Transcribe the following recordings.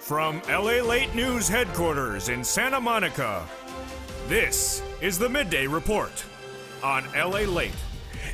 From LALATE News headquarters in Santa Monica, this is the Midday Report on LALATE.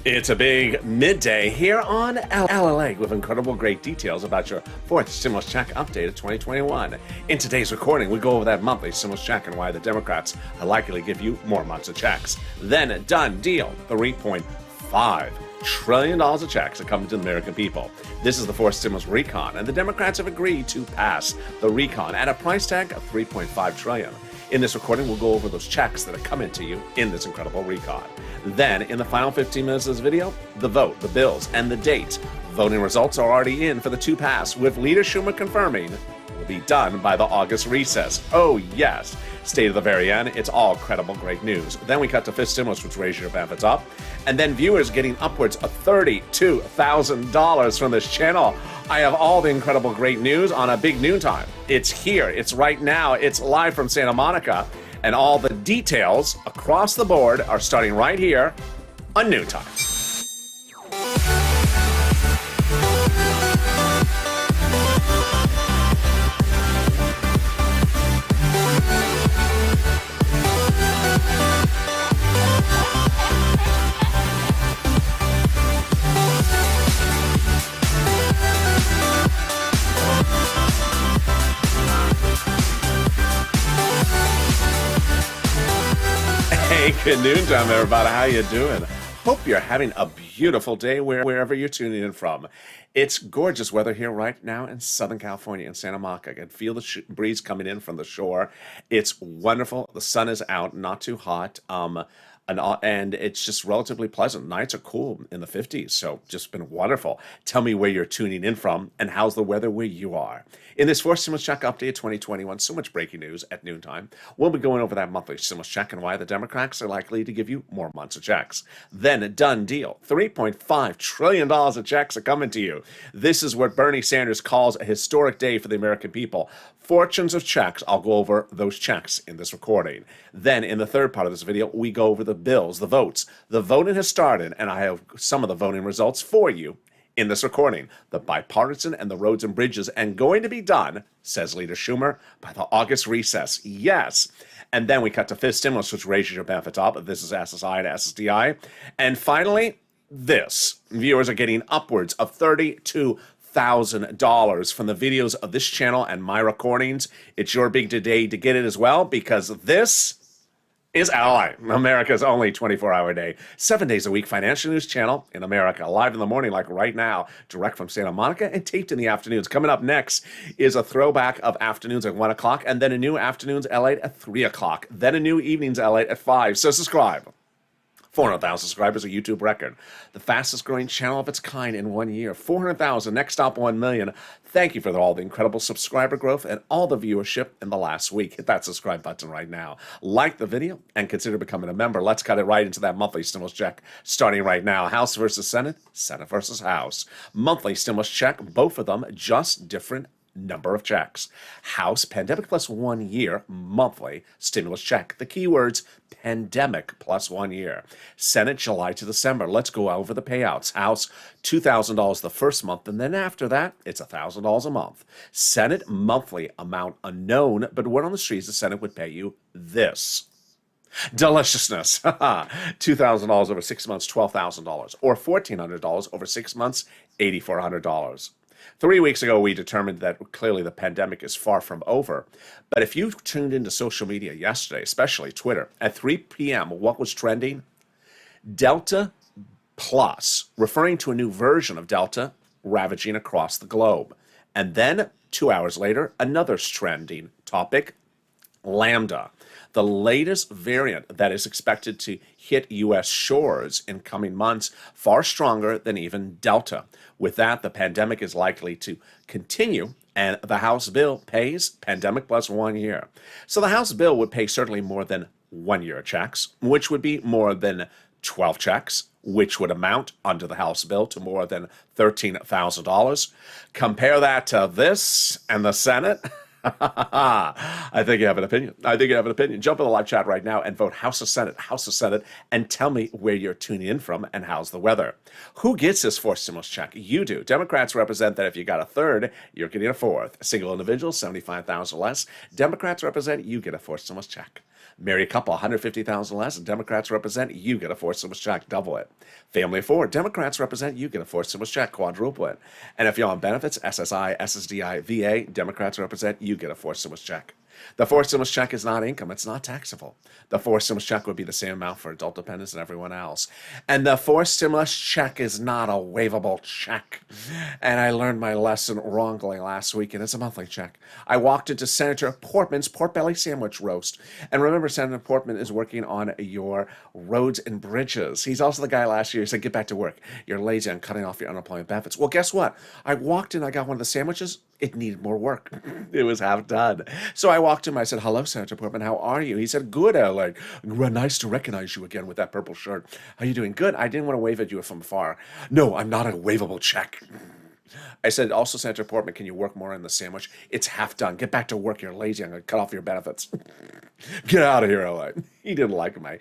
It's a big midday here on LALATE with incredible great details about your fourth stimulus check update of 2021. In today's recording, we go over that monthly stimulus check and why the Democrats are likely to give you more months of checks. Then, done deal, $3.5 trillion of checks are coming to the American people. This is the fourth stimulus recon, and the Democrats have agreed to pass the recon at a price tag of $3.5 trillion. In this recording, we'll go over those checks that are coming to you in this incredible recon. Then, in the final 15 minutes of this video, the vote, the bills, and the dates. Voting results are already in for the two pass, with Leader Schumer confirming will be done by the August recess. Oh yes. Stay to the very end. It's all credible, great news. Then we cut to fifth stimulus, which raises your benefits up. And then viewers getting upwards of $32,000 from this channel. I have all the incredible great news on a big noontime. It's here. It's right now. It's live from Santa Monica. And all the details across the board are starting right here on noontime. Hey, good noontime, everybody. How you doing? Hope you're having a beautiful day wherever you're tuning in from. It's gorgeous weather here right now in Southern California, in Santa Monica. I can feel the breeze coming in from the shore. It's wonderful. The sun is out, not too hot. And it's just relatively pleasant. Nights are cool in the 50s, so just been wonderful. Tell me where you're tuning in from and how's the weather where you are. In this fourth stimulus check update 2021, so much breaking news at noontime. We'll be going over that monthly stimulus check and why the Democrats are likely to give you more months of checks. Then a done deal. $3.5 trillion of checks are coming to you. This is what Bernie Sanders calls a historic day for the American people. Fortunes of checks. I'll go over those checks in this recording. Then in the third part of this video, we go over the bills, the votes. The voting has started, and I have some of the voting results for you in this recording. The bipartisan and the roads and bridges, and going to be done, says Leader Schumer, by the August recess. Yes. And then we cut to fifth stimulus, which raises your benefits up. This is SSI to SSDI. And finally, this. Viewers are getting upwards of $32,000 from the videos of this channel and my recordings. It's your big day to get it as well, because this is Ally, America's only 24-hour day, 7 days a week financial news channel in America. Live in the morning, like right now, direct from Santa Monica, and taped in the afternoons. Coming up next is a throwback of afternoons at 1 o'clock, and then a new afternoons LA at 3 o'clock, then a new evenings LA at 5. So subscribe. 400,000 subscribers, a YouTube record. The fastest growing channel of its kind in 1 year. 400,000, next stop 1 million. Thank you for all the incredible subscriber growth and all the viewership in the last week. Hit that subscribe button right now. Like the video and consider becoming a member. Let's cut it right into that monthly stimulus check starting right now. House versus Senate, Senate versus House. Monthly stimulus check, both of them just different number of checks. House, pandemic plus 1 year, monthly stimulus check. The keywords, pandemic plus 1 year. Senate, July to December. Let's go over the payouts. House, $2,000 the first month, and then after that, it's $1,000 a month. Senate, monthly amount unknown, but word on the streets, the Senate would pay you this. Deliciousness. $2,000 over 6 months, $12,000. Or $1,400 over 6 months, $8,400. 3 weeks ago, we determined that clearly the pandemic is far from over. But if you tuned into social media yesterday, especially Twitter, at 3 p.m., what was trending? Delta Plus, referring to a new version of Delta ravaging across the globe. And then 2 hours later, another trending topic, Lambda, the latest variant that is expected to hit U.S. shores in coming months, far stronger than even Delta. With that, the pandemic is likely to continue, and the House bill pays pandemic plus 1 year. So the House bill would pay certainly more than 1 year of checks, which would be more than 12 checks, which would amount under the House bill to more than $13,000. Compare that to this and the Senate. I think you have an opinion. I think you have an opinion. Jump in the live chat right now and vote House of Senate, House of Senate, and tell me where you're tuning in from and how's the weather. Who gets this fourth stimulus check? You do. Democrats represent that if you got a third, you're getting a fourth. Single individual, 75,000 less. Democrats represent you get a fourth stimulus check. Marry a couple, 150,000 less. Democrats represent you get a fourth stimulus check, double it. Family of four, Democrats represent you get a fourth stimulus check, quadruple it. And if you're on benefits, SSI, SSDI, VA, Democrats represent you get a fourth stimulus check. The fourth stimulus check is not income. It's not taxable. The fourth stimulus check would be the same amount for adult dependents and everyone else. And the fourth stimulus check is not a waivable check. And I learned my lesson wrongly last week, and it's a monthly check. I walked into Senator Portman's pork belly sandwich roast. And remember, Senator Portman is working on your roads and bridges. He's also the guy last year who said, get back to work. You're lazy on cutting off your unemployment benefits. Well, guess what? I walked in, I got one of the sandwiches. It needed more work. It was half done. So I walked to him. I said, hello, Senator Portman. How are you? He said, good, Alec. Nice to recognize you again with that purple shirt. How you doing? Good. I didn't want to wave at you from afar. No, I'm not a waivable check. I said, also, Senator Portman, can you work more on the sandwich? It's half done. Get back to work. You're lazy. I'm going to cut off your benefits. Get out of here, Alec. He didn't like my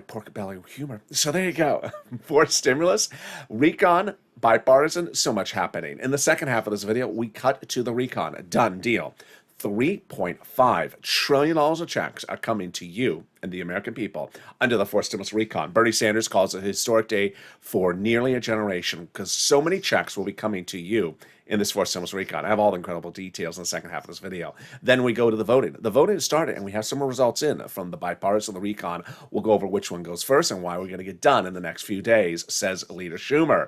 pork belly humor. So there you go. Fourth stimulus, recon, bipartisan, so much happening. In the second half of this video, we cut to the recon. Done deal. $3.5 trillion of checks are coming to you and the American people under the fourth stimulus recon. Bernie Sanders calls it a historic day for nearly a generation because so many checks will be coming to you in this fourth stimulus recon. I have all the incredible details in the second half of this video. Then we go to the voting. The voting has started, and we have some results in from the bipartisan, the recon. We'll go over which one goes first and why we're going to get done in the next few days, says Leader Schumer.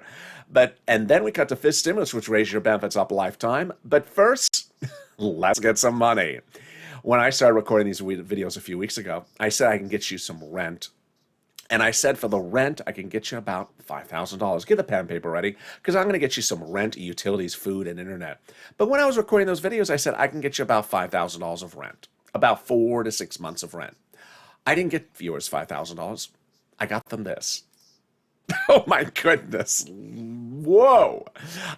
And then we cut to fifth stimulus, which raises your benefits up a lifetime. But first, let's get some money. When I started recording these videos a few weeks ago, I said I can get you some rent. And I said for the rent, I can get you about $5,000. Get the pen and paper ready, because I'm going to get you some rent, utilities, food, and internet. But when I was recording those videos, I said I can get you about $5,000 of rent, about 4 to 6 months of rent. I didn't get viewers $5,000. I got them this. Oh my goodness. Whoa.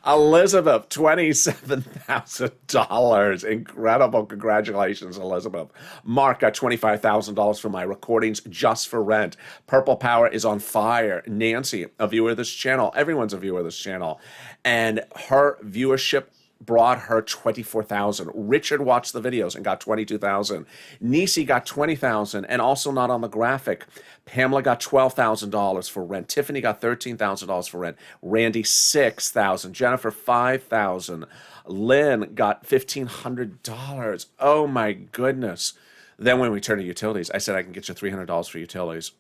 Elizabeth, $27,000. Incredible. Congratulations, Elizabeth. Mark got $25,000 for my recordings just for rent. Purple Power is on fire. Nancy, a viewer of this channel. Everyone's a viewer of this channel. And her viewership brought her 24,000. Richard watched the videos and got 22,000. Nisi got 20,000 and also not on the graphic. Pamela got $12,000 for rent. Tiffany got $13,000 for rent. Randy, $6,000. Jennifer, $5,000. Lynn got $1,500. Oh my goodness. Then when we turn to utilities, I said I can get you $300 for utilities.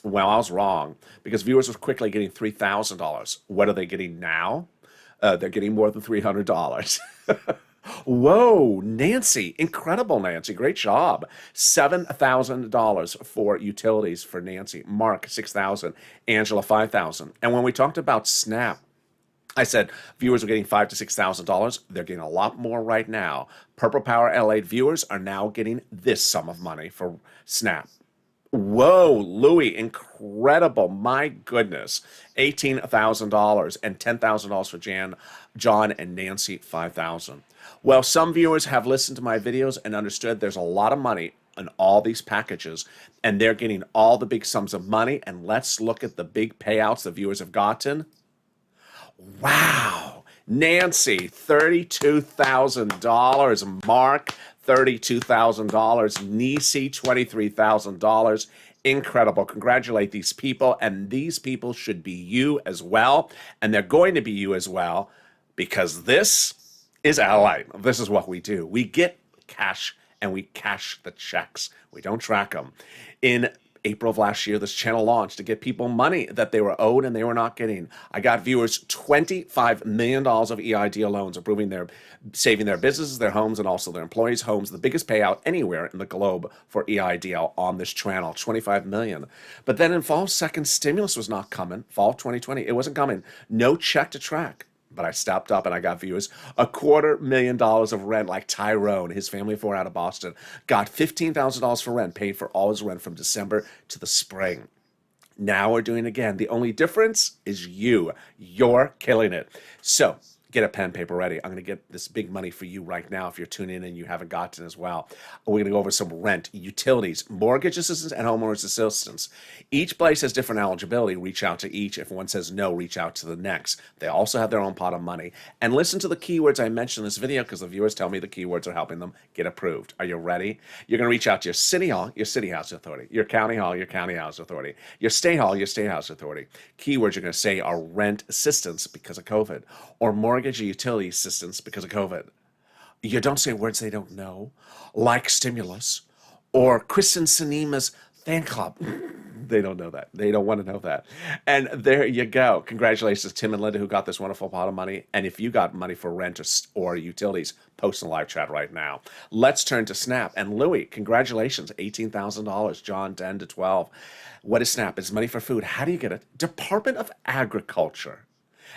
Well, I was wrong because viewers were quickly getting $3,000. What are they getting now? They're getting more than $300. Whoa, Nancy, incredible, Nancy, great job. $7,000 for utilities for Nancy. Mark, $6,000. Angela, $5,000. And when we talked about SNAP, I said viewers were getting $5,000 to $6,000. They're getting a lot more right now. Purple Power LA viewers are now getting this sum of money for SNAP. Whoa, Louis, incredible. My goodness. $18,000 and $10,000 for John and Nancy, $5,000. Well, some viewers have listened to my videos and understood there's a lot of money in all these packages, and they're getting all the big sums of money. And let's look at the big payouts the viewers have gotten. Wow. Nancy, $32,000. Mark, $32,000. Nisi, $23,000. Incredible. Congratulate these people. And these people should be you as well. And they're going to be you as well because this is LALATE. This is what we do. We get cash and we cash the checks. We don't track them. In April of last year, this channel launched to get people money that they were owed and they were not getting. I got viewers $25 million of EIDL loans, saving their businesses, their homes, and also their employees' homes. The biggest payout anywhere in the globe for EIDL on this channel, $25 million. But then in fall, second stimulus was not coming. Fall 2020, it wasn't coming. No check to track. But I stepped up and I got viewers $250,000 of rent, like Tyrone, his family of four out of Boston, got $15,000 for rent, paid for all his rent from December to the spring. Now we're doing it again. The only difference is you. You're killing it. So Get a pen, paper ready. I'm going to get this big money for you right now if you're tuning in and you haven't gotten as well. We're going to go over some rent, utilities, mortgage assistance, and homeowners assistance. Each place has different eligibility. Reach out to each. If one says no, reach out to the next. They also have their own pot of money. And listen to the keywords I mentioned in this video because the viewers tell me the keywords are helping them get approved. Are you ready? You're going to reach out to your city hall, your city housing authority, your county hall, your county housing authority, your state hall, your state housing authority. Keywords you're going to say are rent assistance because of COVID, or mortgage or utility assistance because of COVID. You don't say words they don't know, like stimulus or Kristen Sinema's fan club. They don't know that. They don't want to know that. And there you go. Congratulations, Tim and Linda, who got this wonderful pot of money. And if you got money for rent or utilities, post in the live chat right now. Let's turn to SNAP. And Louis, congratulations, $18,000. John, 10 to 12. What is SNAP? It's money for food. How do you get it? Department of Agriculture.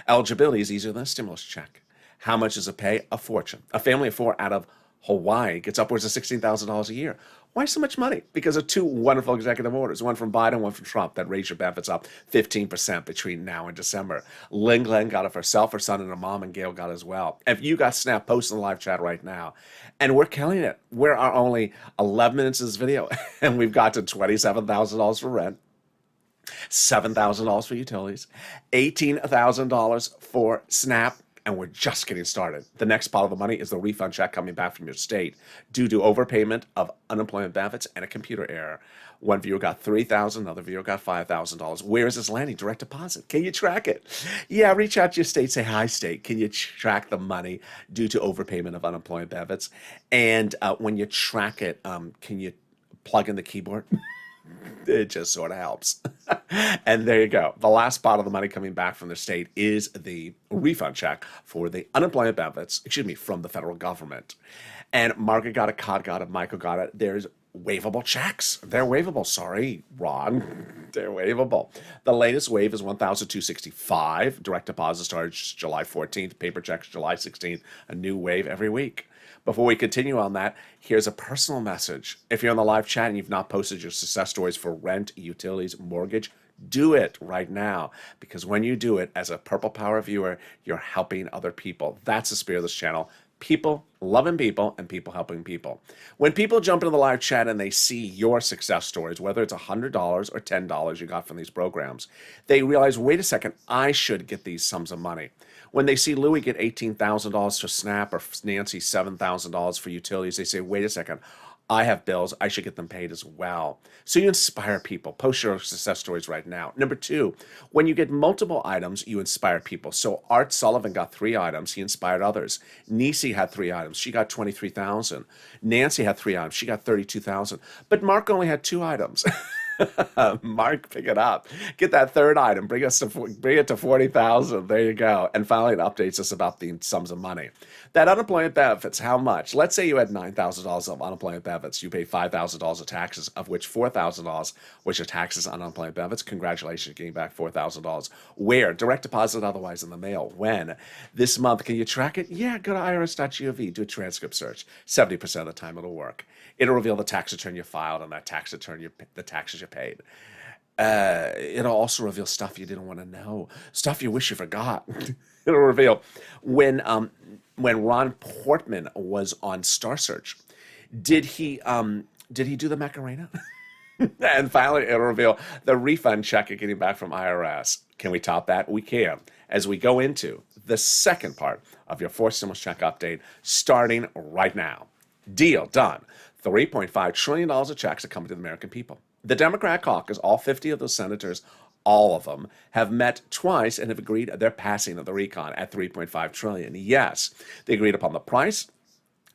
Eligibility is easier than a stimulus check. How much does it pay? A fortune. A family of 4 out of Hawaii gets upwards of $16,000 a year. Why so much money? Because of 2 wonderful executive orders, one from Biden, one from Trump, that raised your benefits up 15% between now and December. Lynn Glenn got it for herself, her son, and her mom, and Gail got it as well. If you got SNAP, post in the live chat right now. And we're killing it. We're only 11 minutes of this video, and we've got to $27,000 for rent. $7,000 for utilities, $18,000 for SNAP, and we're just getting started. The next part of the money is the refund check coming back from your state due to overpayment of unemployment benefits and a computer error. One viewer got $3,000, another viewer got $5,000. Where is this landing? Direct deposit. Can you track it? Yeah, reach out to your state, say, hi, state. Can you track the money due to overpayment of unemployment benefits? And when you track it, can you plug in the keyboard? It just sort of helps. And there you go. The last part of the money coming back from the state is the refund check for the unemployment benefits, from the federal government. And Margaret got it, Cod got it, Michael got it. There's waivable checks. They're waivable. Sorry, Ron. They're waivable. The latest waive is $1,265. Direct deposit starts July 14th. Paper checks July 16th. A new waive every week. Before we continue on that, here's a personal message. If you're on the live chat and you've not posted your success stories for rent, utilities, mortgage, do it right now. Because when you do it, as a Purple Power viewer, you're helping other people. That's the spirit of this channel. People loving people and people helping people. When people jump into the live chat and they see your success stories, whether it's $100 or $10 you got from these programs, they realize, wait a second, I should get these sums of money. When they see Louis get $18,000 for SNAP or Nancy $7,000 for utilities, they say, wait a second, I have bills. I should get them paid as well. So you inspire people. Post your success stories right now. Number 2, when you get multiple items, you inspire people. So Art Sullivan got 3 items. He inspired others. Nisi had 3 items. She got $23,000. Nancy had 3 items. She got $32,000. But Mark only had 2 items. Mark, pick it up. Get that 3rd item. Bring it to 40,000. There you go. And finally, it updates us about the sums of money. That unemployment benefits, how much? Let's say you had $9,000 of unemployment benefits. You pay $5,000 of taxes, of which $4,000 was your taxes on unemployment benefits. Congratulations, getting back $4,000. Where? Direct deposit, otherwise in the mail. When? This month. Can you track it? Yeah, go to irs.gov, do a transcript search. 70% of the time it'll work. It'll reveal the tax return you filed and that tax return, the taxes you paid. It'll also reveal stuff you didn't want to know, stuff you wish you forgot. It'll reveal when Ron Portman was on Star Search, did he do the Macarena? And finally, it'll reveal the refund check you're getting back from IRS. Can we top that? We can. As we go into the second part of your 4th stimulus check update, starting right now. Deal done. $3.5 trillion of checks are coming to the American people. The Democrat caucus, all 50 of those senators, all of them, have met twice and have agreed they're passing the recon at $3.5 trillion. Yes, they agreed upon the price,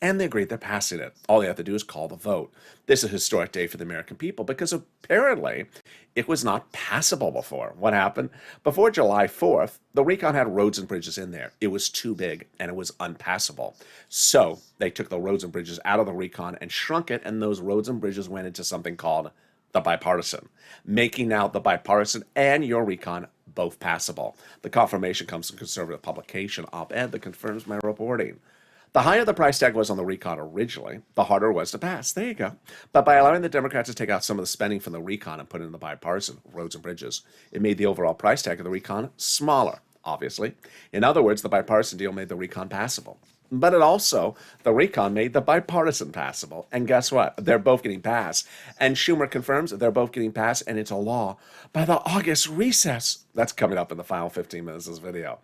and they agreed they're passing it. All they have to do is call the vote. This is a historic day for the American people because apparently it was not passable before. What happened? Before July 4th, the recon had roads and bridges in there. It was too big and it was unpassable. So they took the roads and bridges out of the recon and shrunk it, and those roads and bridges went into something called the bipartisan, making now the bipartisan and your recon both passable. The confirmation comes from conservative publication op-ed that confirms my reporting. The higher the price tag was on the recon originally, the harder it was to pass. There you go. But by allowing the Democrats to take out some of the spending from the recon and put it in the bipartisan roads and bridges, it made the overall price tag of the recon smaller. obviously. In other words, the bipartisan deal made the recon passable. But it also, the recon made the bipartisan passable. And guess what? They're both getting passed. And Schumer confirms they're both getting passed, and it's a law by the August recess. That's coming up in the final 15 minutes of this video.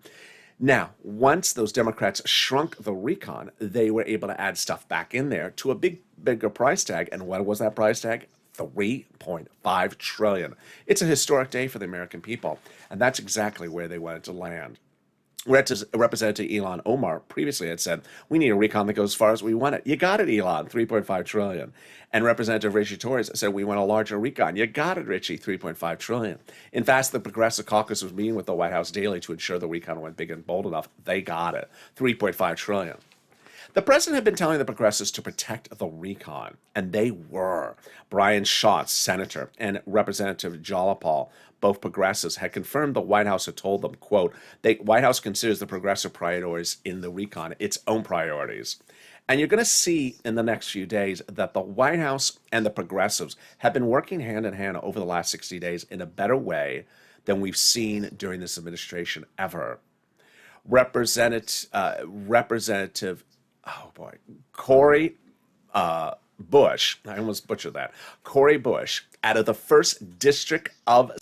Now, once those Democrats shrunk the recon, they were able to add stuff back in there to a bigger price tag. And what was that price tag? $3.5 trillion. It's a historic day for the American people, and that's exactly where they wanted to land. Representative Ilhan Omar previously had said, we need a recon that goes as far as we want it. You got it, Elon, $3.5 trillion. And Representative Richie Torres said, we want a larger recon. You got it, Richie, $3.5 trillion. In fact, the Progressive Caucus was meeting with the White House daily to ensure the recon went big and bold enough. They got it, $3.5 trillion. The president had been telling the progressives to protect the recon, and they were. Brian Schatz, senator, and Representative Jalapal, both progressives, had confirmed the White House had told them, quote, the White House considers the progressive priorities in the recon its own priorities. And you're going to see in the next few days that the White House and the progressives have been working hand in hand over the last 60 days in a better way than we've seen during this administration ever. Representative Cori Bush, I almost butchered that. Cori Bush, out of the first district of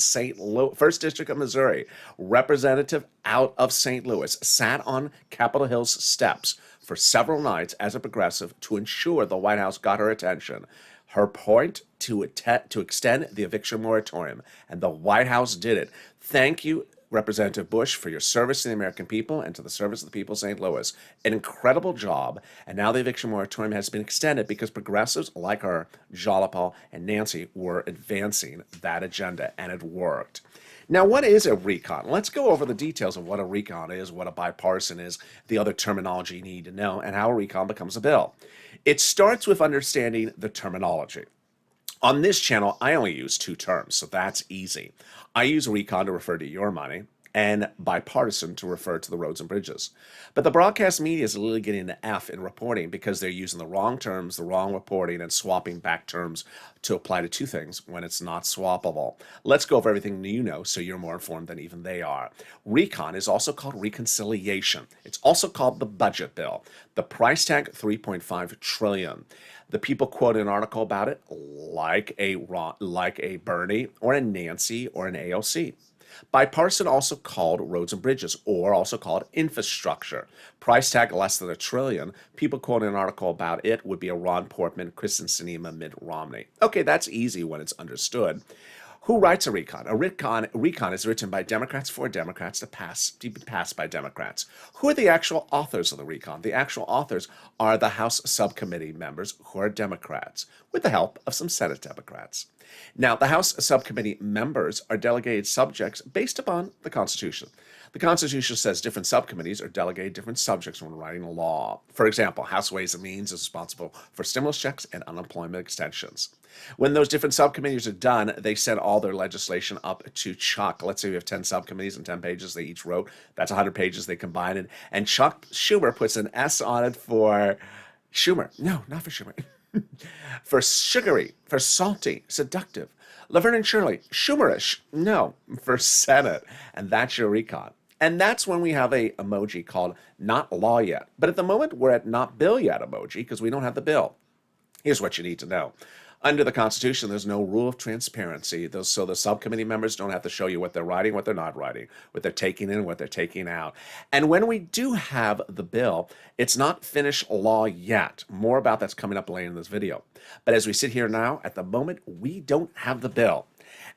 Missouri, representative out of St. Louis, sat on Capitol Hill's steps for several nights as a progressive to ensure the White House got her attention. Her point to extend the eviction moratorium, and the White House did it. Thank you, Representative Bush, for your service to the American people and to the service of the people of St. Louis. An incredible job. And now the eviction moratorium has been extended because progressives like her, Jalapal and Nancy, were advancing that agenda, and it worked. Now, what is a recon? Let's go over the details of what a recon is, what a bipartisan is, the other terminology you need to know, and how a recon becomes a bill. It starts with understanding the terminology. On this channel, I only use two terms, so that's easy. I use recon to refer to your money, and bipartisan to refer to the roads and bridges. But the broadcast media is literally getting an F in reporting because they're using the wrong terms, the wrong reporting, and swapping back terms to apply to two things when it's not swappable. Let's go over everything you know so you're more informed than even they are. Recon is also called reconciliation. It's also called the budget bill. The price tag, $3.5 trillion. The people quote an article about it like a Bernie or a Nancy or an AOC. Bipartisan, also called roads and bridges, or also called infrastructure. Price tag less than $1 trillion. People quoting an article about it would be a Ron Portman, Kristen Sinema, Mitt Romney. Okay, that's easy when it's understood. Who writes a recon? A recon is written by Democrats for Democrats to be passed by Democrats. Who are the actual authors of the recon? The actual authors are the House subcommittee members who are Democrats, with the help of some Senate Democrats. Now, the House subcommittee members are delegated subjects based upon the Constitution. The Constitution says different subcommittees are delegated different subjects when writing a law. For example, House Ways and Means is responsible for stimulus checks and unemployment extensions. When those different subcommittees are done, they send all their legislation up to Chuck. Let's say we have 10 subcommittees and 10 pages they each wrote. That's 100 pages they combine it. And Chuck Schumer puts an S on it for Schumer. No, not for Schumer. For sugary, for salty, seductive. Laverne and Shirley, Schumerish. No, for Senate. And that's your recon. And that's when we have a emoji called not law yet. But at the moment, we're at not bill yet emoji because we don't have the bill. Here's what you need to know. Under the Constitution, there's no rule of transparency. So the subcommittee members don't have to show you what they're writing, what they're not writing, what they're taking in, what they're taking out. And when we do have the bill, it's not finished law yet. More about that's coming up later in this video. But as we sit here now, at the moment, we don't have the bill.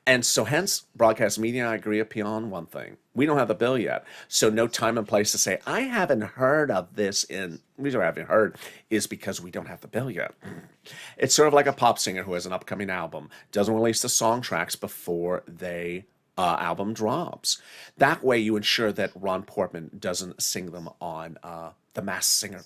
And so hence, broadcast media, I agree upon one thing. We don't have the bill yet. So no time and place to say, I haven't heard of this in, the reason I haven't heard is because we don't have the bill yet. It's sort of like a pop singer who has an upcoming album, doesn't release the song tracks before they album drops. That way you ensure that Ron Portman doesn't sing them on The Masked Singer.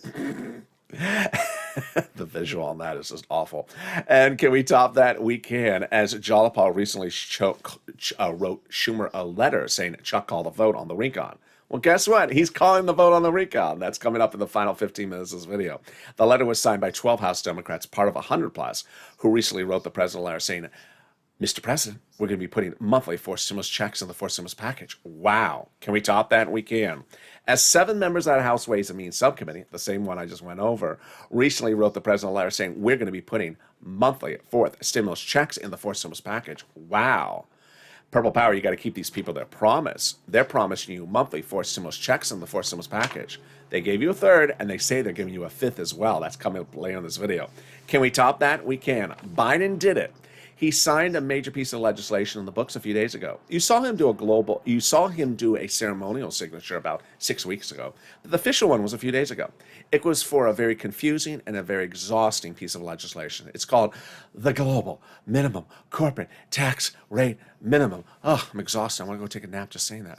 The visual on that is just awful. And can we top that? We can. As Jalapal recently wrote Schumer a letter saying Chuck called a vote on the recon. Well, guess what? He's calling the vote on the recon. That's coming up in the final 15 minutes of this video. The letter was signed by 12 House Democrats, part of 100 plus, who recently wrote the president a letter saying, Mr. President, we're going to be putting monthly forced stimulus checks in the forced stimulus package. Wow. Can we top that? We can. As 7 members of the House Ways and Means Subcommittee, the same one I just went over, recently wrote the president a letter saying we're going to be putting monthly fourth stimulus checks in the forced stimulus package. Wow. Purple Power, you got to keep these people their promise. They're promising you monthly forced stimulus checks in the forced stimulus package. They gave you a third, and they say they're giving you a fifth as well. That's coming up later in this video. Can we top that? We can. Biden did it. He signed a major piece of legislation in the books a few days ago. You saw him do a ceremonial signature about 6 weeks ago. The official one was a few days ago. It was for a very confusing and a very exhausting piece of legislation. It's called the Global Minimum Corporate Tax Rate Minimum. Oh, I'm exhausted. I want to go take a nap just saying that.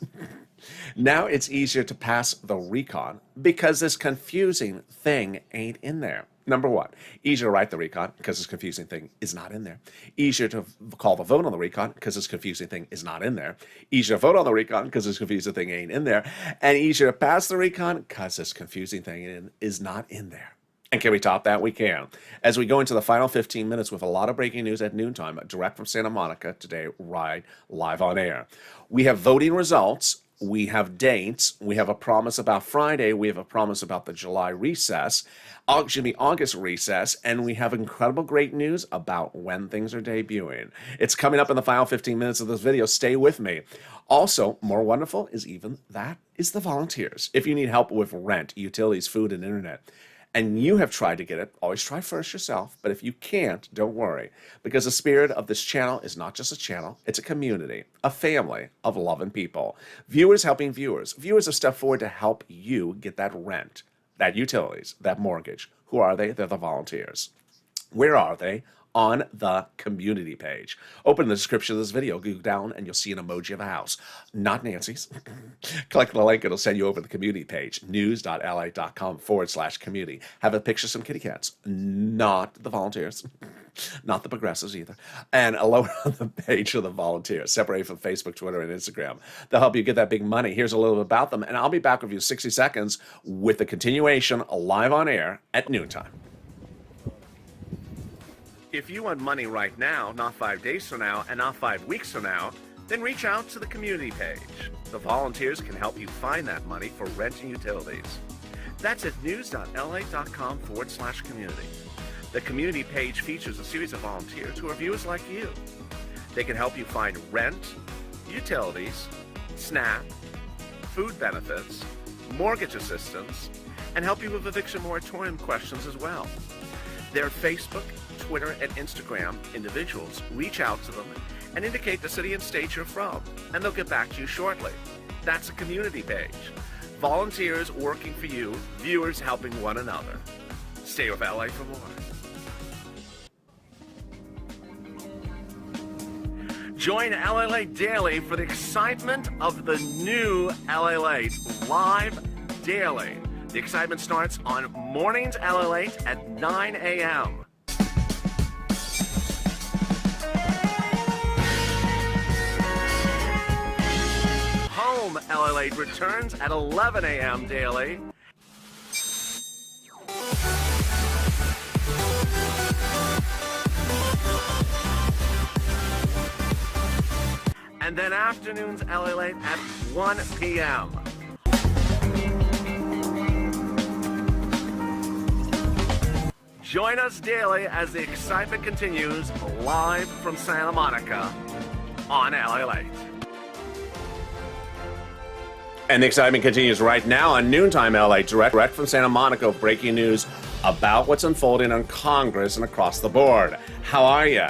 Now it's easier to pass the recon because this confusing thing ain't in there. Number one, easier to write the recon because this confusing thing is not in there. Easier to call the vote on the recon because this confusing thing is not in there. Easier to vote on the recon because this confusing thing ain't in there. And easier to pass the recon because this confusing thing is not in there. And can we top that? We can. As we go into the final 15 minutes with a lot of breaking news at noontime, direct from Santa Monica today, right live on air. We have voting results. We have dates. We have a promise about Friday. We have a promise about the July recess, August recess, and we have incredible great news about when things are debuting. It's coming up in the final 15 minutes of this video. Stay with me. Also, more wonderful is the volunteers. If you need help with rent, utilities, food, and internet, and you have tried to get it, always try first yourself. But if you can't, don't worry. Because the spirit of this channel is not just a channel, it's a community, a family of loving people. Viewers helping viewers. Viewers have stepped forward to help you get that rent, that utilities, that mortgage. Who are they? They're the volunteers. Where are they? On the community page. Open the description of this video, go down, and you'll see an emoji of a house. Not Nancy's. Click the link, it'll send you over to the community page, news.lalate.com/community. Have a picture of some kitty cats. Not the volunteers. Not the progressives either. And a lower on the page for the volunteers, separated from Facebook, Twitter, and Instagram. They'll help you get that big money. Here's a little bit about them, and I'll be back with you in 60 seconds with the continuation live on air at noontime. If you want money right now, not 5 days from now, and not 5 weeks from now, then reach out to the community page. The volunteers can help you find that money for rent and utilities. That's at news.lalate.com/community. The community page features a series of volunteers who are viewers like you. They can help you find rent, utilities, SNAP, food benefits, mortgage assistance, and help you with eviction moratorium questions as well. Their Facebook, Twitter, and Instagram individuals reach out to them and indicate the city and state you're from, and they'll get back to you shortly. That's a community page. Volunteers working for you, viewers helping one another. Stay with LA for more. Join LALATE Daily for the excitement of the new LALATE live daily. The excitement starts on mornings LALATE at 9 a.m. Home LALATE returns at 11 a.m. daily. And then afternoons LALATE at 1 p.m. Join us daily as the excitement continues live from Santa Monica on LALATE. And the excitement continues right now on Noontime LA, direct from Santa Monica, with breaking news about what's unfolding on Congress and across the board. How are you?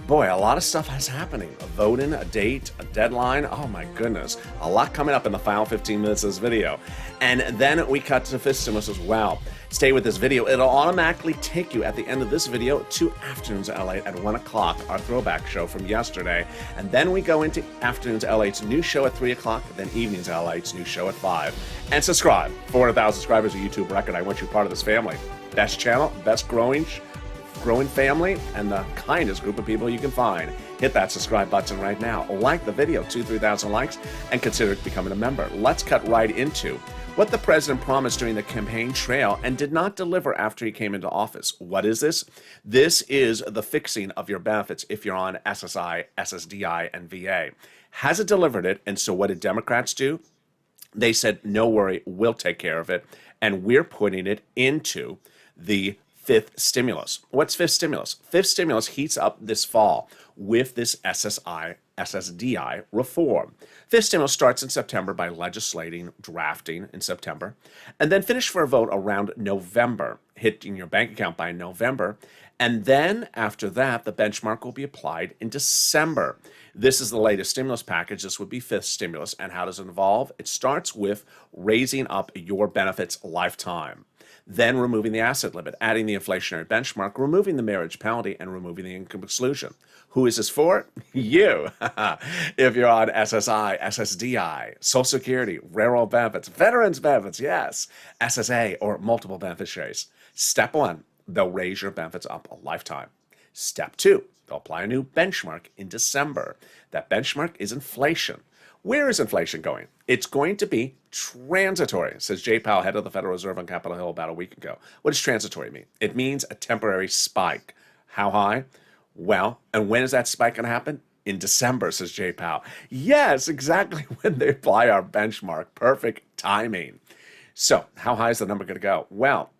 Boy, a lot of stuff is happening. A voting, a date, a deadline. Oh my goodness. A lot coming up in the final 15 minutes of this video. And then we cut to fifth stimulus as well. Stay with this video. It'll automatically take you at the end of this video to Afternoons LA at 1 o'clock, our throwback show from yesterday. And then we go into Afternoons LA's new show at 3 o'clock, then Evenings LA's new show at 5. And subscribe. 400,000 subscribers, a YouTube record. I want you part of this family. Best channel, best growing growing family and the kindest group of people you can find. Hit that subscribe button right now. Like the video, 3,000 likes, and consider becoming a member. Let's cut right into what the president promised during the campaign trail and did not deliver after he came into office. What is this? This is the fixing of your benefits if you're on SSI, SSDI, and VA. Has it delivered it? And so what did Democrats do? They said, no worry, we'll take care of it. And we're putting it into the fifth stimulus. What's fifth stimulus? Fifth stimulus heats up this fall with this SSI, SSDI reform. Fifth stimulus starts in September by legislating, drafting in September, and then finish for a vote around November, hitting your bank account by November. And then after that, the benchmark will be applied in December. This is the latest stimulus package. This would be fifth stimulus. And how does it involve? It starts with raising up your benefits lifetime, then removing the asset limit, adding the inflationary benchmark, removing the marriage penalty, and removing the income exclusion. Who is this for? You. If you're on SSI, SSDI, Social Security, railroad benefits, veterans benefits, yes, SSA, or multiple beneficiaries. Step one, they'll raise your benefits up a lifetime. Step two, they'll apply a new benchmark in December. That benchmark is inflation. Where is inflation going? It's going to be transitory, says Jay Powell, head of the Federal Reserve on Capitol Hill about a week ago. What does transitory mean? It means a temporary spike. How high? Well, and when is that spike going to happen? In December, says Jay Powell. Yes, exactly when they apply our benchmark. Perfect timing. So how high is the number going to go? Well,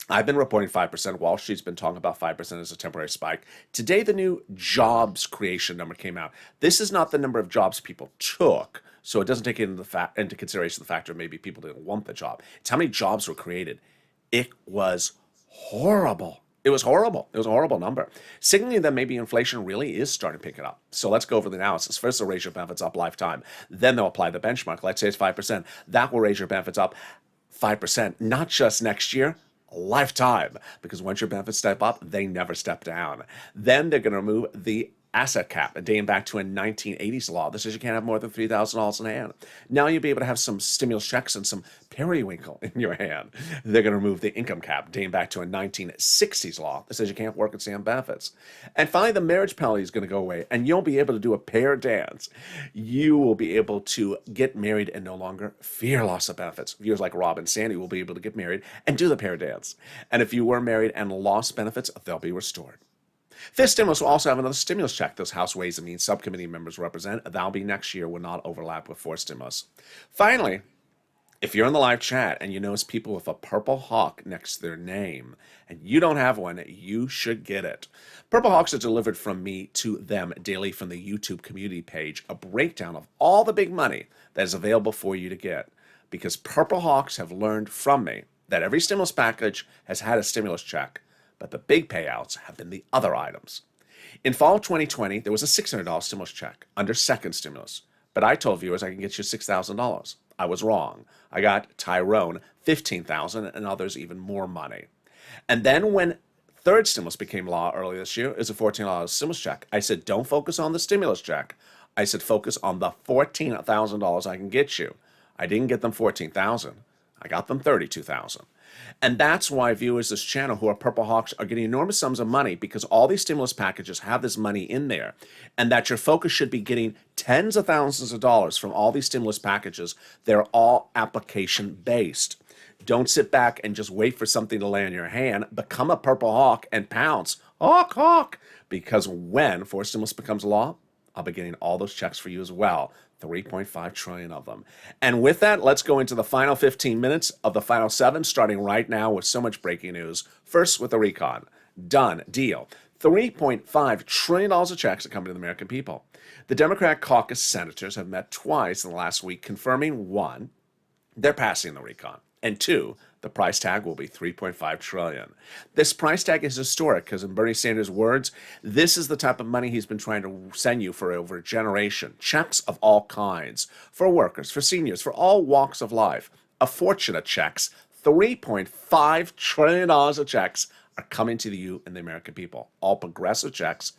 I've been reporting 5%. Wall Street's been talking about 5% as a temporary spike. Today, the new jobs creation number came out. This is not the number of jobs people took, so it doesn't take into consideration the factor maybe people didn't want the job. It's how many jobs were created. It was horrible. It was horrible. It was a horrible number, signaling that maybe inflation really is starting to pick it up. So let's go over the analysis. First, they'll raise your benefits up lifetime. Then they'll apply the benchmark. Let's say it's 5%. That will raise your benefits up 5%, not just next year, lifetime, because once your benefits step up, they never step down. Then they're going to remove the asset cap, dating back to a 1980s law that says you can't have more than $3,000 in hand. Now you'll be able to have some stimulus checks and some periwinkle in your hand. They're going to remove the income cap, dating back to a 1960s law that says you can't work and stay on benefits. And finally, the marriage penalty is going to go away, and you'll be able to do a pair dance. You will be able to get married and no longer fear loss of benefits. Viewers like Rob and Sandy will be able to get married and do the pair dance. And if you were married and lost benefits, they'll be restored. Fifth stimulus will also have another stimulus check those House Ways and Means subcommittee members represent. That'll be next year, will not overlap with fourth stimulus. Finally, if you're in the live chat and you notice people with a purple hawk next to their name and you don't have one, you should get it. Purple hawks are delivered from me to them daily from the YouTube community page, a breakdown of all the big money that is available for you to get. Because purple hawks have learned from me that every stimulus package has had a stimulus check, but the big payouts have been the other items. In fall of 2020, there was a $600 stimulus check under second stimulus, but I told viewers I can get you $6,000. I was wrong. I got Tyrone $15,000 and others even more money. And then when third stimulus became law earlier this year, it was a $14 stimulus check. I said, don't focus on the stimulus check. I said, focus on the $14,000 I can get you. I didn't get them $14,000. I got them $32,000. And that's why viewers of this channel who are Purple Hawks are getting enormous sums of money, because all these stimulus packages have this money in there, and that your focus should be getting tens of thousands of dollars from all these stimulus packages. They're all application based. Don't sit back and just wait for something to land in your hand. Become a Purple Hawk and pounce. Hawk, hawk. Because when fourth stimulus becomes law, I'll be getting all those checks for you as well. 3.5 trillion of them. And with that, let's go into the final 15 minutes of the final 7, starting right now with so much breaking news. First with the recon. Done. Deal. $3.5 trillion of checks are coming to the American people. The Democrat caucus senators have met twice in the last week, confirming, 1, they're passing the recon, and 2, the price tag will be $3.5 trillion. This price tag is historic because, in Bernie Sanders' words, this is the type of money he's been trying to send you for over a generation. Checks of all kinds, for workers, for seniors, for all walks of life. A fortune of checks. $3.5 trillion of checks are coming to you and the American people. All progressive checks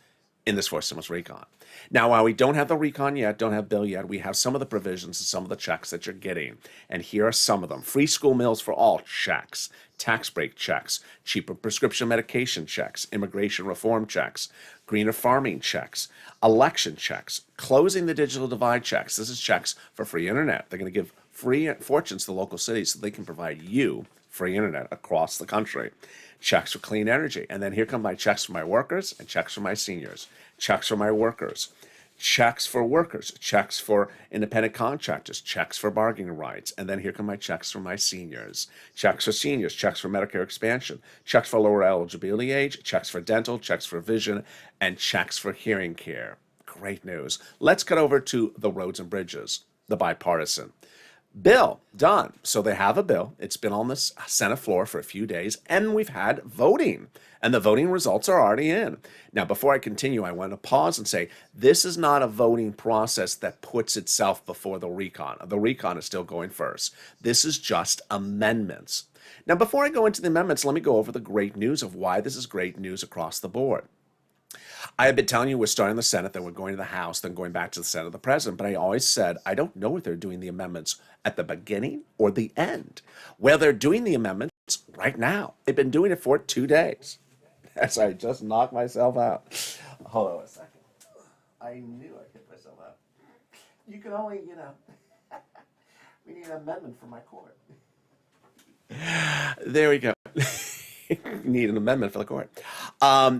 in this fourth stimulus recon. Now, while we don't have the recon yet, don't have bill yet, we have some of the provisions and some of the checks that you're getting. And here are some of them. Free school meals for all checks, tax break checks, cheaper prescription medication checks, immigration reform checks, greener farming checks, election checks, closing the digital divide checks. This is checks for free internet. They're going to give free fortunes to local cities so they can provide you free internet across the country. Checks for clean energy. And then here come my checks for my workers and checks for my seniors. Checks for my workers. Checks for workers. Checks for independent contractors. Checks for bargaining rights. And then here come my checks for my seniors. Checks for seniors. Checks for Medicare expansion. Checks for lower eligibility age. Checks for dental. Checks for vision. And checks for hearing care. Great news. Let's cut over to the roads and bridges, the bipartisan. Bill, done. So they have a bill. It's been on the Senate floor for a few days, and we've had voting. And the voting results are already in. Now, before I continue, I want to pause and say, this is not a voting process that puts itself before the recon. The recon is still going first. This is just amendments. Now, before I go into the amendments, let me go over the great news of why this is great news across the board. I have been telling you we're starting the Senate, then we're going to the House, then going back to the Senate of the President. But I always said, I don't know if they're doing the amendments at the beginning or the end. Well, they're doing the amendments right now. They've been doing it for 2 days. As I just knocked myself out. Hold on a second. I knew I hit myself out. You can only, we need an amendment for my court. There we go. Need an amendment for the court.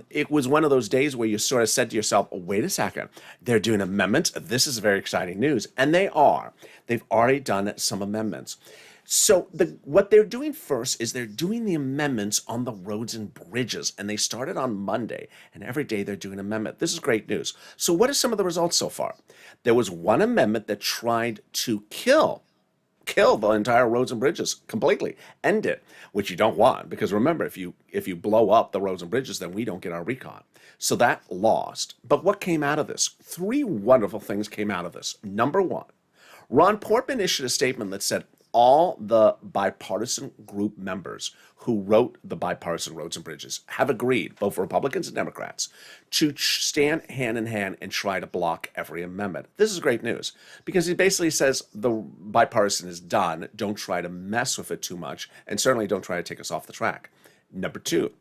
It was one of those days where you sort of said to yourself, wait a second, they're doing amendments. This is very exciting news. And they are. They've already done some amendments. So what they're doing first is they're doing the amendments on the roads and bridges. And they started on Monday. And every day they're doing an amendment. This is great news. So what are some of the results so far? There was one amendment that tried to kill the entire roads and bridges completely, end it, which you don't want, because remember, if you blow up the roads and bridges, then we don't get our recon. So that lost. But what came out of this? 3 wonderful things came out of this. Number one, Ron Portman issued a statement that said all the bipartisan group members who wrote the bipartisan roads and bridges have agreed, both Republicans and Democrats, to stand hand in hand and try to block every amendment. This is great news because he basically says the bipartisan is done. Don't try to mess with it too much, and certainly don't try to take us off the track. Number two,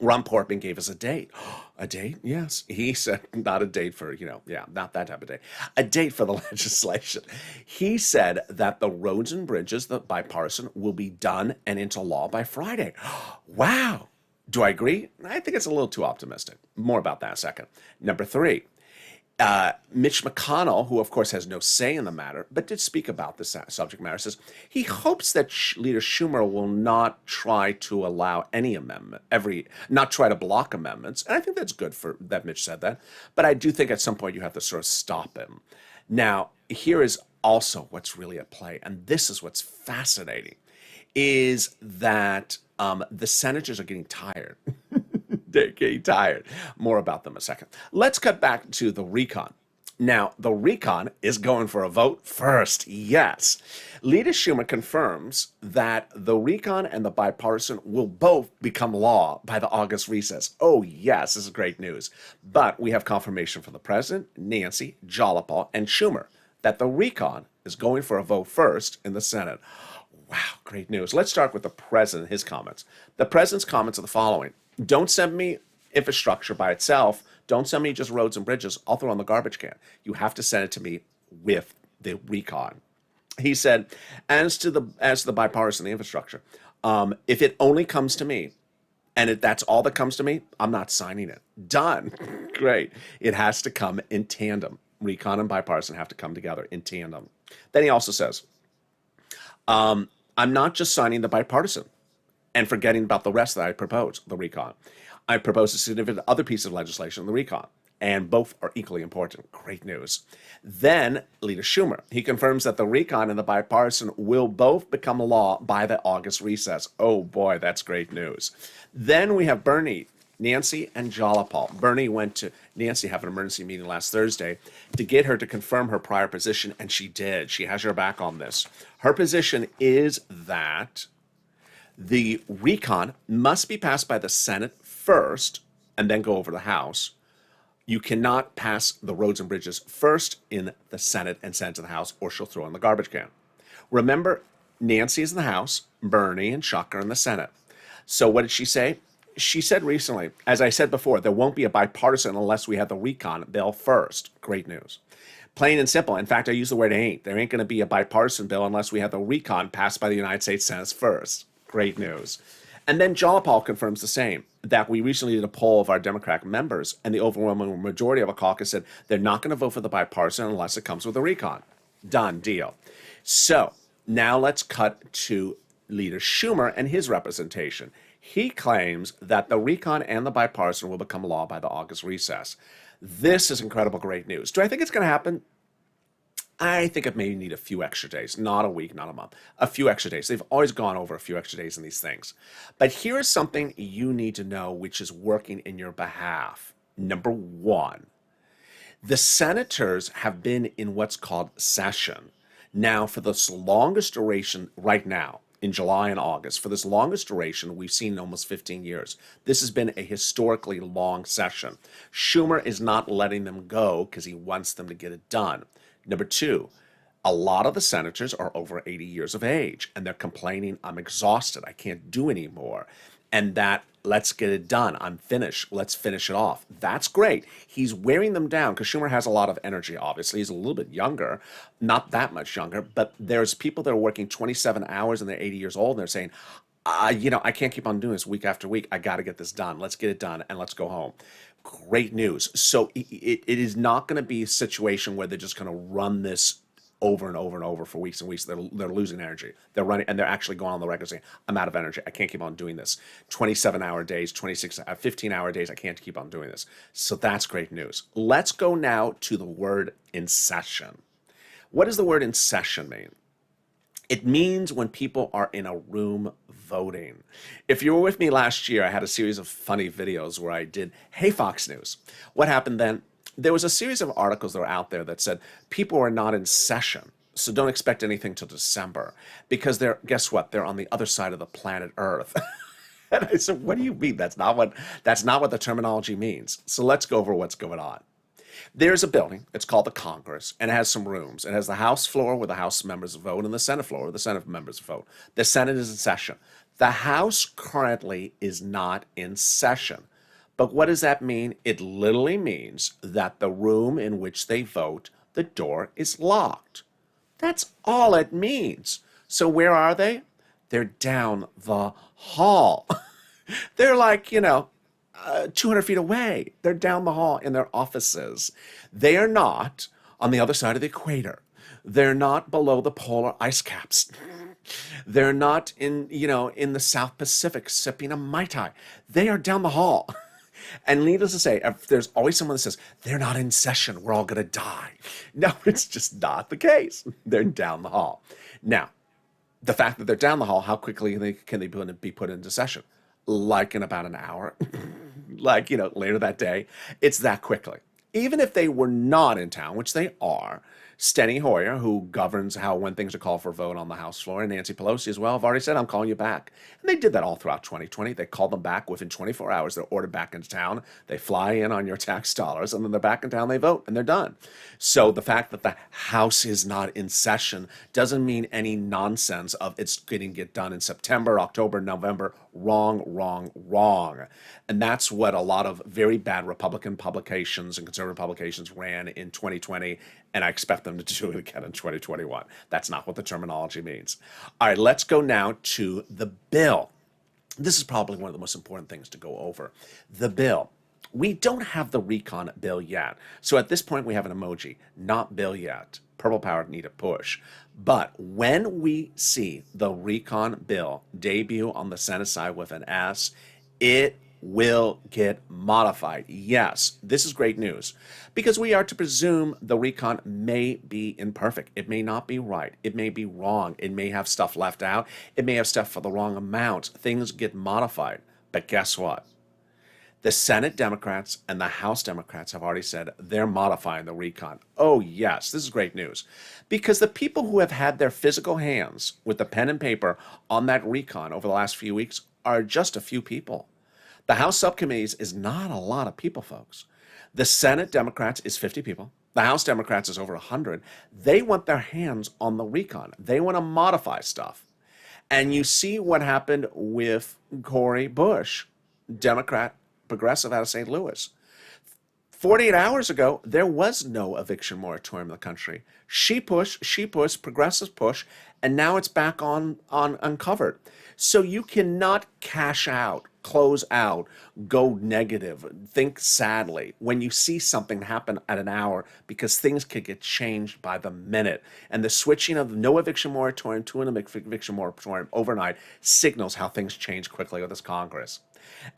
Ron Portman gave us a date. A date? Yes. He said not a date for, not that type of date. A date for the legislation. He said that the roads and bridges, the bipartisan, will be done and into law by Friday. Wow. Do I agree? I think it's a little too optimistic. More about that in a second. Number three, Mitch McConnell, who of course has no say in the matter, but did speak about this subject matter, says he hopes that Leader Schumer will not try to allow any amendment, not try to block amendments. And I think that's good that Mitch said that. But I do think at some point you have to sort of stop him. Now, here is also what's really at play, and this is what's fascinating, is that the senators are getting tired. They're getting tired. More about them in a second. Let's cut back to the recon. Now, the recon is going for a vote first. Yes. Leader Schumer confirms that the recon and the bipartisan will both become law by the August recess. Oh, yes, this is great news. But we have confirmation from the president, Nancy, Jollipaugh, and Schumer that the recon is going for a vote first in the Senate. Wow, great news. Let's start with the president, his comments. The president's comments are the following. Don't send me infrastructure by itself. Don't send me just roads and bridges. I'll throw in the garbage can. You have to send it to me with the recon. He said, as to the bipartisan, the infrastructure, if it only comes to me, and that's all that comes to me, I'm not signing it. Done. Great. It has to come in tandem. Recon and bipartisan have to come together in tandem. Then he also says, I'm not just signing the bipartisan and forgetting about the rest that I propose, the recon. I propose a significant other piece of legislation, the recon, and both are equally important. Great news. Then Leader Schumer, he confirms that the recon and the bipartisan will both become law by the August recess. Oh boy, that's great news. Then we have Bernie, Nancy, and Jollipaugh. Bernie went to Nancy have an emergency meeting last Thursday to get her to confirm her prior position, and she did. She has her back on this. Her position is that the recon must be passed by the Senate first and then go over to the House. You cannot pass the roads and bridges first in the Senate and send it to the House, or she'll throw in the garbage can. Remember, Nancy is in the House, Bernie and Chuck are in the Senate. So what did she say? She said recently, as I said before, there won't be a bipartisan unless we have the recon bill first. Great news. Plain and simple. In fact, I use the word ain't. There ain't going to be a bipartisan bill unless we have the recon passed by the United States Senate first. Great news. And then Jolapal confirms the same, that we recently did a poll of our Democratic members, and the overwhelming majority of a caucus said they're not going to vote for the bipartisan unless it comes with a recon. Done deal. So now let's cut to Leader Schumer and his representation. He claims that the recon and the bipartisan will become law by the August recess. This is incredible, great news. Do I think it's going to happen? I think it may need a few extra days, not a week, not a month, a few extra days. They've always gone over a few extra days in these things. But here is something you need to know which is working in your behalf. Number one, the senators have been in what's called session. Now, for this longest duration right now, in July and August, for this longest duration we've seen in almost 15 years. This has been a historically long session. Schumer is not letting them go because he wants them to get it done. Number two, a lot of the senators are over 80 years of age, and they're complaining, I'm exhausted, I can't do anymore. And that, let's get it done, I'm finished, let's finish it off. That's great. He's wearing them down because Schumer has a lot of energy, obviously. He's a little bit younger, not that much younger, but there's people that are working 27 hours and they're 80 years old, and they're saying, I can't keep on doing this week after week. I got to get this done. Let's get it done, and let's go home. Great news. So it is not going to be a situation where they're just going to run this over and over and over for weeks and weeks. They're losing energy. They're running, and they're actually going on the record saying, I'm out of energy. I can't keep on doing this. 27-hour days, 15-hour days. I can't keep on doing this. So that's great news. Let's go now to the word in session. What does the word in session mean? It means when people are in a room voting. If you were with me last year, I had a series of funny videos where I did, hey, Fox News. What happened then? There was a series of articles that were out there that said people are not in session, so don't expect anything till December, because guess what? They're on the other side of the planet Earth. And I said, what do you mean? That's not what the terminology means. So let's go over what's going on. There's a building, it's called the Congress, and it has some rooms. It has the House floor where the House members vote and the Senate floor where the Senate members vote. The Senate is in session. The House currently is not in session. But what does that mean? It literally means that the room in which they vote, the door is locked. That's all it means. So where are they? They're down the hall. They're like, 200 feet away. They're down the hall in their offices. They are not on the other side of the equator. They're not below the polar ice caps. They're not in the South Pacific sipping a Mai Tai. They are down the hall. And needless to say, if there's always someone that says, they're not in session, we're all going to die. No, it's just not the case. They're down the hall. Now, the fact that they're down the hall, how quickly can they be put into session? Like in about an hour, later that day. It's that quickly. Even if they were not in town, which they are, Steny Hoyer, who governs when things are called for a vote on the House floor, and Nancy Pelosi as well, have already said, I'm calling you back. And they did that all throughout 2020. They called them back within 24 hours. They're ordered back into town. They fly in on your tax dollars, and then they're back in town. They vote, and they're done. So the fact that the House is not in session doesn't mean any nonsense of it's getting done in September, October, November. Wrong, wrong, wrong. And that's what a lot of very bad Republican publications and conservative publications ran in 2020, and I expect them to do it again in 2021. That's not what the terminology means. All right, let's go now to the bill. This is probably one of the most important things to go over. The bill. We don't have the recon bill yet. So at this point, we have an emoji, not bill yet. Purple power need a push. But when we see the recon bill debut on the Senate side with an S, it will get modified. Yes, this is great news because we are to presume the recon may be imperfect. It may not be right. It may be wrong. It may have stuff left out. It may have stuff for the wrong amount. Things get modified. But guess what? The Senate Democrats and the House Democrats have already said they're modifying the recon. Oh, yes, this is great news. Because the people who have had their physical hands with the pen and paper on that recon over the last few weeks are just a few people. The House subcommittees is not a lot of people, folks. The Senate Democrats is 50 people. The House Democrats is over 100. They want their hands on the recon. They want to modify stuff. And you see what happened with Cori Bush, Democrat, progressive out of St. Louis. 48 hours ago, there was no eviction moratorium in the country. She pushed, progressives push, and now it's back on uncovered. So you cannot cash out, close out, go negative, think sadly when you see something happen at an hour, because things could get changed by the minute. And the switching of no eviction moratorium to an eviction moratorium overnight signals how things change quickly with this Congress.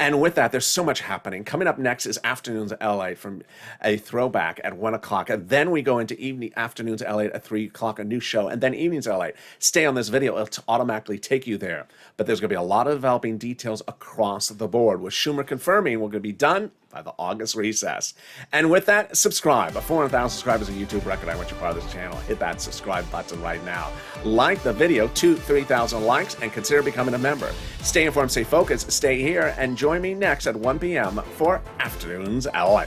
And with that, there's so much happening. Coming up next is Afternoons LA from a throwback at 1 o'clock. And then we go into Afternoons LA at 3 o'clock, a new show. And then Evenings LA. Stay on this video. It'll automatically take you there. But there's going to be a lot of developing details across the board, with Schumer confirming we're going to be done by the August recess. And with that, subscribe. 400,000 subscribers on YouTube record. I want you part of this channel. Hit that subscribe button right now. Like the video, 3,000 likes, and consider becoming a member. Stay informed, stay focused, stay here, and join me next at 1 p.m. for Afternoons LA.